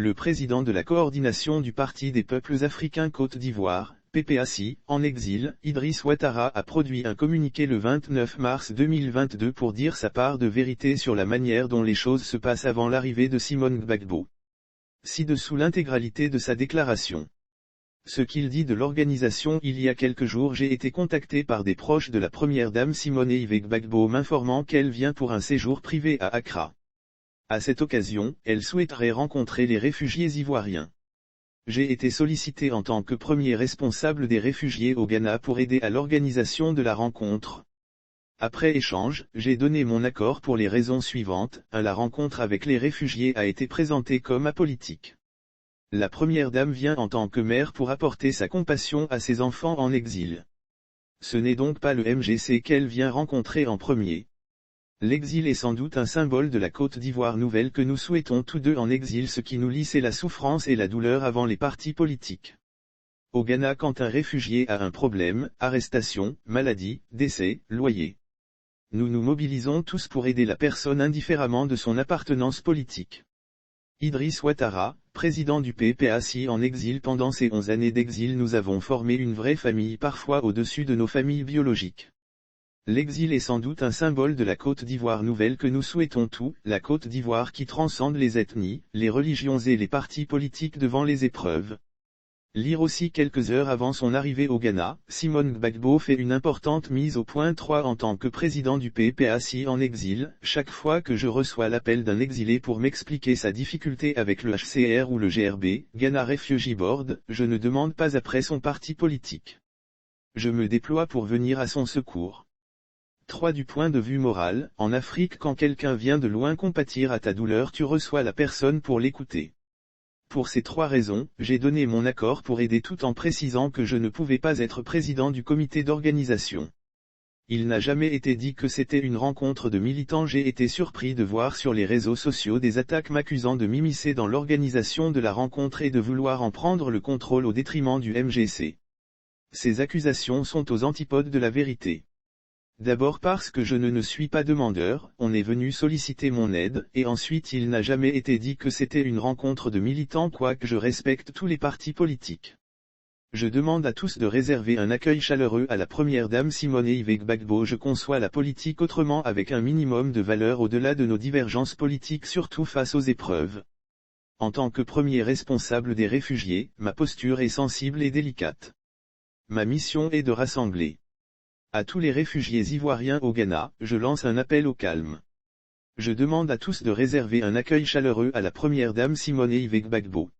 le président de la coordination du Parti des peuples africains Côte d'Ivoire, PPACI, en exil, Idriss Ouattara a produit un communiqué le 29 mars 2022 pour dire sa part de vérité sur la manière dont les choses se passent avant l'arrivée de Simone Gbagbo. Ci-dessous l'intégralité de sa déclaration. Ce qu'il dit de l'organisation: il y a quelques jours j'ai été contacté par des proches de la première dame Simone Ive Gbagbo m'informant qu'elle vient pour un séjour privé à Accra. À cette occasion, elle souhaiterait rencontrer les réfugiés ivoiriens. J'ai été sollicité en tant que premier responsable des réfugiés au Ghana pour aider à l'organisation de la rencontre. Après échange, j'ai donné mon accord pour les raisons suivantes. 1. La rencontre avec les réfugiés a été présentée comme apolitique. La première dame vient en tant que mère pour apporter sa compassion à ses enfants en exil. Ce n'est donc pas le MGC qu'elle vient rencontrer en premier. L'exil est sans doute un symbole de la Côte d'Ivoire nouvelle que nous souhaitons tous deux en exil. Ce qui nous lie, c'est la souffrance et la douleur avant les partis politiques. Au Ghana, quand un réfugié a un problème, arrestation, maladie, décès, loyer, nous nous mobilisons tous pour aider la personne indifféremment de son appartenance politique. Idriss Ouattara, président du PPACI en exil. Pendant ces 11 années d'exil, nous avons formé une vraie famille, parfois au-dessus de nos familles biologiques. L'exil est sans doute un symbole de la Côte d'Ivoire nouvelle que nous souhaitons tous, la Côte d'Ivoire qui transcende les ethnies, les religions et les partis politiques devant les épreuves. Lire aussi: quelques heures avant son arrivée au Ghana, Simone Gbagbo fait une importante mise au point. 3. En tant que président du PPACI en exil, chaque fois que je reçois l'appel d'un exilé pour m'expliquer sa difficulté avec le HCR ou le GRB, Ghana Refugee Board, je ne demande pas après son parti politique. Je me déploie pour venir à son secours. 3. Du point de vue moral, en Afrique, quand quelqu'un vient de loin compatir à ta douleur, tu reçois la personne pour l'écouter. Pour ces 3 raisons, j'ai donné mon accord pour aider tout en précisant que je ne pouvais pas être président du comité d'organisation. Il n'a jamais été dit que c'était une rencontre de militants. J'ai été surpris de voir sur les réseaux sociaux des attaques m'accusant de m'immiscer dans l'organisation de la rencontre et de vouloir en prendre le contrôle au détriment du MGC. Ces accusations sont aux antipodes de la vérité. D'abord parce que je ne suis pas demandeur, on est venu solliciter mon aide, et ensuite il n'a jamais été dit que c'était une rencontre de militants, quoique je respecte tous les partis politiques. Je demande à tous de réserver un accueil chaleureux à la première dame Simone Ive Gbagbo. Je conçois la politique autrement, avec un minimum de valeur au-delà de nos divergences politiques, surtout face aux épreuves. En tant que premier responsable des réfugiés, ma posture est sensible et délicate. Ma mission est de rassembler. À tous les réfugiés ivoiriens au Ghana, je lance un appel au calme. Je demande à tous de réserver un accueil chaleureux à la première dame Simone Ive Gbagbo.